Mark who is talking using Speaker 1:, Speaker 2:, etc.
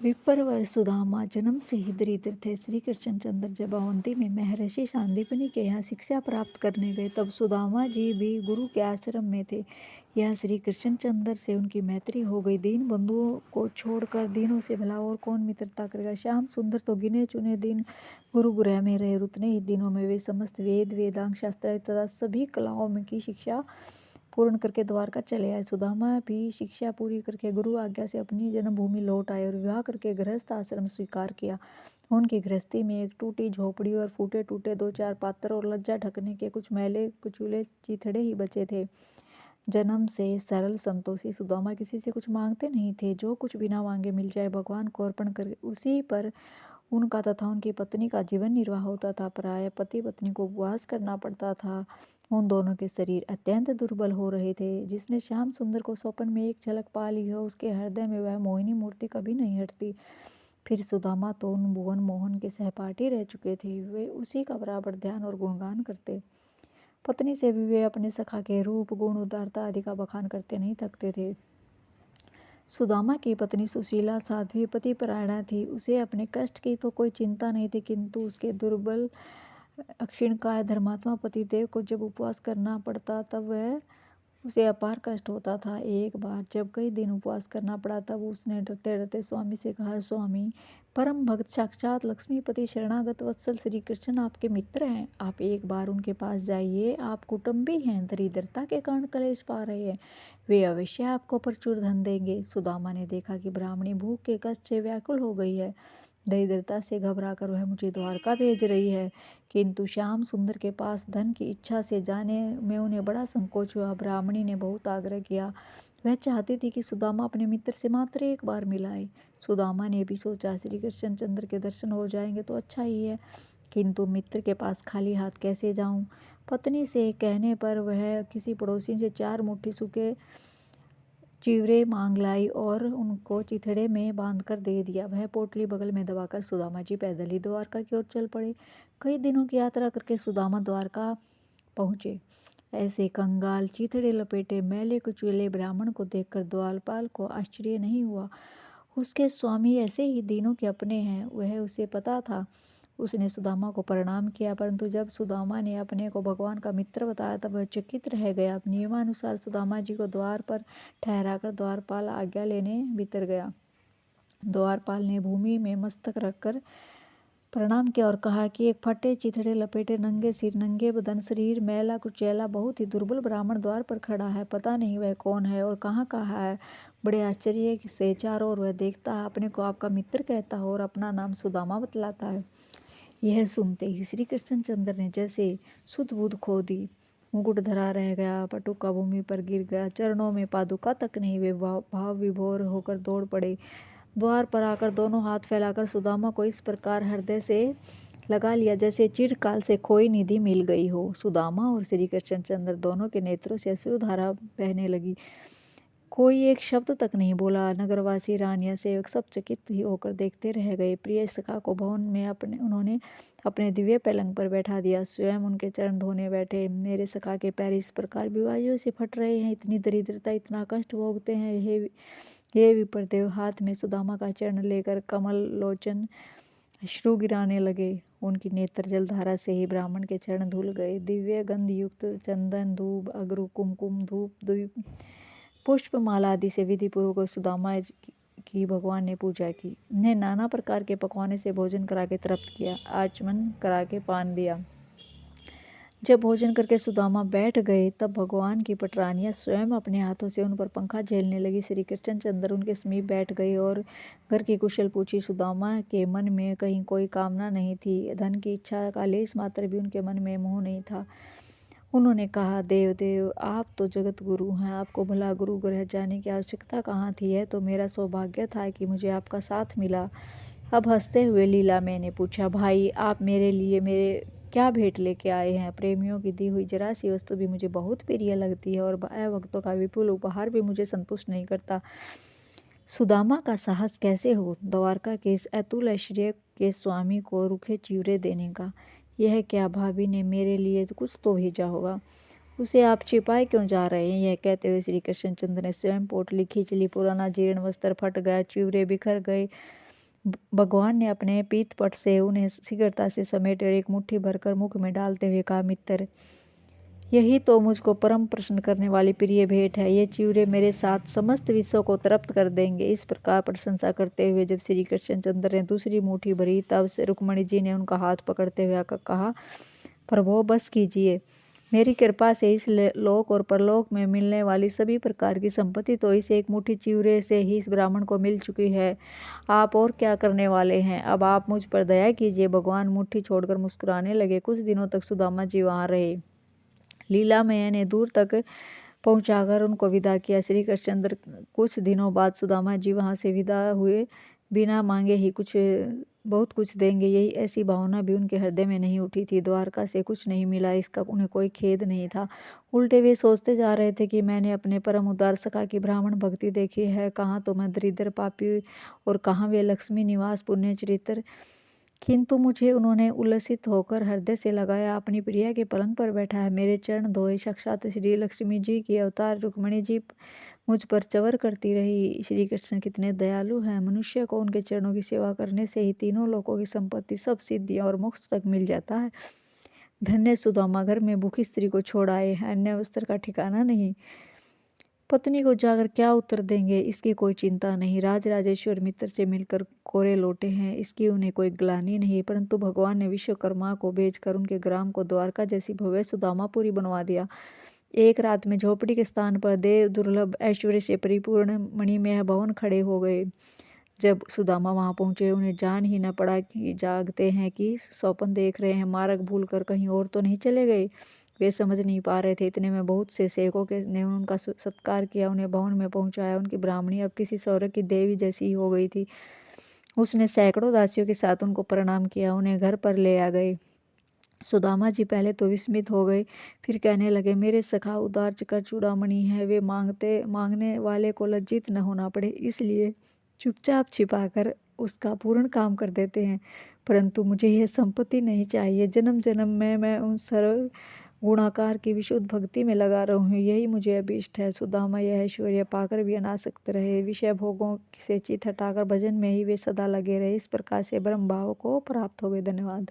Speaker 1: विप्रवर सुदामा जन्म से ही दरिद्र थे। श्री कृष्णचंद्र जब अवंती में महर्षि सांदीपनि के यहाँ शिक्षा प्राप्त करने गए, तब सुदामा जी भी गुरु के आश्रम में थे। यहाँ श्री कृष्णचंद्र से उनकी मैत्री हो गई। दीन बंधुओं को छोड़कर दीनों से भला और कौन मित्रता करेगा। श्याम सुंदर तो गिने चुने दिन गुरु गृह में रहे। उतने ही दिनों में वे समस्त वेद, वेदांग, शास्त्र तथा सभी कलाओं में की शिक्षा पूर्ण करके द्वारका चले आए। सुदामा भी शिक्षा पूरी करके गुरु आज्ञा से अपनी जन्मभूमि लौट आए और विवाह करके गृहस्थ आश्रम स्वीकार किया। उनकी गृहस्थी में एक टूटी झोपड़ी और फूटे टूटे दो चार पात्र और लज्जा ढकने के कुछ मैले कुचूले चिथड़े ही बचे थे। जन्म से सरल संतोषी सुदामा किसी से कुछ मांगते नहीं थे। जो कुछ बिना मांगे मिल जाए भगवान को अर्पण कर उसी पर उनका तथा उनकी पत्नी का जीवन निर्वाह होता था। प्रायः पति पत्नी को उपवास करना पड़ता था। उन दोनों के शरीर अत्यंत दुर्बल हो रहे थे। जिसने श्याम सुंदर को स्वप्न में एक झलक पा ली हो, उसके हृदय में वह मोहिनी मूर्ति कभी नहीं हटती। फिर सुदामा तो उन भुवन मोहन के सहपाठी रह चुके थे। वे उसी का बराबर ध्यान और गुणगान करते। पत्नी से भी वे अपने सखा के रूप, गुण, उदारता आदि का बखान करते नहीं थकते थे। सुदामा की पत्नी सुशीला साध्वी पतिपरायणा थी। उसे अपने कष्ट की तो कोई चिंता नहीं थी, किंतु उसके दुर्बल क्षीणकाय धर्मात्मा पतिदेव को जब उपवास करना पड़ता तब वह उसे अपार कष्ट होता था। एक बार जब कई दिन उपवास करना पड़ा, तब उसने डरते डरते स्वामी से कहा, स्वामी, परम भक्त साक्षात लक्ष्मीपति शरणागत वत्सल श्री कृष्ण आपके मित्र हैं। आप एक बार उनके पास जाइए। आप कुटुंबी हैं, दरिद्रता के कारण क्लेश पा रहे हैं। वे अवश्य आपको प्रचुर धन देंगे। सुदामा ने देखा कि ब्राह्मणी भूख के कष्ट से व्याकुल हो गई है। दरिद्रता से घबराकर वह मुझे द्वारका भेज रही है, किंतु श्याम सुंदर के पास धन की इच्छा से जाने में उन्हें बड़ा संकोच हुआ। ब्राह्मणी ने बहुत आग्रह किया। वह चाहती थी कि सुदामा अपने मित्र से मात्र एक बार मिलाए। सुदामा ने भी सोचा, श्री कृष्णचंद्र के दर्शन हो जाएंगे तो अच्छा ही है, किंतु मित्र के पास खाली हाथ कैसे जाऊं। पत्नी से कहने पर वह किसी पड़ोसी से 4 मुट्ठी सूखे चिवरे मांग लाई और उनको चिथड़े में बांधकर दे दिया। वह पोटली बगल में दबाकर सुदामा जी पैदल ही द्वारका की ओर चल पड़े। कई दिनों की यात्रा करके सुदामा द्वारका पहुँचे। ऐसे कंगाल, चिथड़े लपेटे, मैले कुचेले ब्राह्मण को देखकर द्वारपाल को आश्चर्य नहीं हुआ। उसके स्वामी ऐसे ही दीनों के अपने हैं, वह उसे पता था। उसने सुदामा को प्रणाम किया, परंतु जब सुदामा ने अपने को भगवान का मित्र बताया तब वह चकित रह गया। नियमानुसार सुदामा जी को द्वार पर ठहराकर द्वारपाल आज्ञा लेने भीतर गया। द्वारपाल ने भूमि में मस्तक रखकर प्रणाम किया और कहा कि एक फटे चिथड़े लपेटे, नंगे सिर, नंगे बदन, शरीर मैला कुचैला, बहुत ही दुर्बल ब्राह्मण द्वार पर खड़ा है। पता नहीं वह कौन है और कहाँ कहाँ है। बड़े आश्चर्य से चारों ओर वह देखता है, अपने को आपका मित्र कहता है और अपना नाम सुदामा बतलाता है। यह सुनते ही श्री कृष्णचंद्र ने जैसे सुध बुध खो दी। मुकुट धरा रह गया, पटुका भूमि पर गिर गया, चरणों में पादुका तक नहीं। वे भाव विभोर होकर दौड़ पड़े। द्वार पर आकर दोनों हाथ फैलाकर सुदामा को इस प्रकार हृदय से लगा लिया जैसे चिरकाल से खोई निधि मिल गई हो। सुदामा और श्री कृष्णचंद्र दोनों के नेत्रों से अश्रुधारा बहने लगी। कोई एक शब्द तक नहीं बोला। नगरवासी, रानियां, सेवक सब चकित ही होकर देखते रह गए। प्रिय सखा को भवन में उन्होंने अपने दिव्य पलंग पर बैठा दिया, स्वयं उनके चरण धोने बैठे। मेरे सखा के पैर इस प्रकार बीमारियों से फट रहे हैं, इतनी दरिद्रता, इतना कष्ट भोगते हैं। हे विप्रदेव, हाथ में सुदामा का चरण लेकर कमल लोचन अश्रु गिराने लगे। उनकी नेत्र जलधारा से ही ब्राह्मण के चरण धुल गए। दिव्य गंध युक्त चंदन, धूप, अगरु, कुमकुम, धूप, द्वीप, पुष्प माला आदि से विधि पूर्वक सुदामा की भगवान ने पूजा की। उन्हें नाना प्रकार के पकवाने से भोजन करा के तृप्त किया, आचमन करा के पान दिया। जब भोजन करके सुदामा बैठ गए, तब भगवान की पटरानियां स्वयं अपने हाथों से उन पर पंखा झेलने लगी। श्री कृष्णचंद्र उनके समीप बैठ गए और घर की कुशल पूछी। सुदामा के मन में कहीं कोई कामना नहीं थी। धन की इच्छा का लेस मात्र भी उनके मन में मोह नहीं था। उन्होंने कहा, देव, आप तो जगत गुरु हैं, आपको भला गुरु गृह जाने की आवश्यकता कहाँ थी। यह तो मेरा सौभाग्य था कि मुझे आपका साथ मिला। अब हंसते हुए लीला मैंने पूछा, भाई, आप मेरे लिए मेरे क्या भेंट लेके आए हैं। प्रेमियों की दी हुई जरा सी वस्तु भी मुझे बहुत प्रिय लगती है और भक्तों का विपुल उपहार भी मुझे संतुष्ट नहीं करता। सुदामा का साहस कैसे हो द्वारका के इस अतुल ऐश्वर्य के स्वामी को रूखे चिवरे देने का। यह क्या, भाभी ने मेरे लिए तो कुछ तो भेजा होगा, उसे आप छिपाए क्यों जा रहे हैं। यह कहते हुए श्री कृष्णचंद्र ने स्वयं पोटली खींच ली। पुराना जीर्ण वस्त्र फट गया, चिवरे बिखर गए, भगवान ने अपने पीठपट से उन्हें शीघ्रता से समेट और एक मुट्ठी भरकर मुख में डालते हुए कहा, मित्र, यही तो मुझको परम प्रसन्न करने वाली प्रिय भेंट है। ये चिवरे मेरे साथ समस्त विश्व को तृप्त कर देंगे। इस प्रकार प्रशंसा करते हुए जब श्री कृष्णचंद्र ने दूसरी मुट्ठी भरी, तब से रुक्मणी जी ने उनका हाथ पकड़ते हुए कहा, प्रभो बस कीजिए। मेरी कृपा से इस लोक और परलोक में मिलने वाली सभी प्रकार की संपत्ति तो इस एक मुट्ठी चिवरे से ही इस ब्राह्मण को मिल चुकी है। आप और क्या करने वाले हैं? अब आप मुझ पर दया कीजिए। भगवान मुट्ठी छोड़कर मुस्कुराने लगे। कुछ दिनों तक सुदामा जी वहाँ रहे। लीला मैया ने दूर तक पहुंचाकर उनको विदा किया। श्री कृष्णचंद्र कुछ दिनों बाद सुदामा जी वहाँ से विदा हुए। बिना मांगे ही बहुत कुछ देंगे, यही ऐसी भावना भी उनके हृदय में नहीं उठी थी। द्वारका से कुछ नहीं मिला, इसका उन्हें कोई खेद नहीं था। उल्टे वे सोचते जा रहे थे कि मैंने अपने परम उदार सखा की ब्राह्मण भक्ति देखी है, कहाँ तो मैं दरिद्र पापी और कहाँ वे लक्ष्मी निवास पुण्य चरित्र। किंतु मुझे उन्होंने उल्लसित होकर हृदय से लगाया, अपनी प्रिया के पलंग पर बैठा है, मेरे चरण धोए। साक्षात श्री लक्ष्मी जी की अवतार रुक्मिणी जी मुझ पर चवर करती रही। श्री कृष्ण कितने दयालु हैं। मनुष्य को उनके चरणों की सेवा करने से ही तीनों लोकों की संपत्ति, सब सिद्धियां और मोक्ष तक मिल जाता है। धन्य सुदामा घर में भूखी स्त्री को छोड़ आए हैं, अन्य वस्त्र का ठिकाना नहीं। पत्नी को जाकर क्या उत्तर देंगे, इसकी कोई चिंता नहीं। राजराजेश्वर मित्र से मिलकर कोरे लौटे हैं, इसकी उन्हें कोई ग्लानि नहीं। परंतु भगवान ने विश्वकर्मा को भेजकर उनके ग्राम को द्वारका जैसी भव्य सुदामापुरी बनवा दिया। एक रात में झोपड़ी के स्थान पर देव दुर्लभ ऐश्वर्य से परिपूर्ण मणिमय भवन खड़े हो गए। जब सुदामा वहां पहुंचे, उन्हें जान ही न पड़ा कि जागते हैं कि स्वप्न देख रहे हैं। मार्ग भूल कर कहीं और तो नहीं चले गए, वे समझ नहीं पा रहे थे। इतने में बहुत से सेवकों के ने उनका सत्कार किया, उन्हें भवन में पहुंचाया। उनकी ब्राह्मणी अब किसी स्वर्ग की देवी जैसी ही हो गई थी। उसने सैकड़ों दासियों के साथ उनको प्रणाम किया, उन्हें घर पर ले आ गए। सुदामा जी पहले तो विस्मित हो गए, फिर कहने लगे, मेरे सखा उदार कर चूड़ामणि है, वे मांगने वाले को लज्जित न होना पड़े, इसलिए चुपचाप छिपाकर उसका पूर्ण काम कर देते हैं। परंतु मुझे यह संपत्ति नहीं चाहिए। जन्म जन्म में मैं उन सर्व गुणाकार की विशुद्ध भक्ति में लगा रहूं, यही मुझे अभीष्ट है। सुदामा यह ऐश्वर्य पाकर भी अनासक्त रहे। विषय भोगों से चित हटाकर भजन में ही वे सदा लगे रहे। इस प्रकार से ब्रह्म भाव को प्राप्त हो गए। धन्यवाद।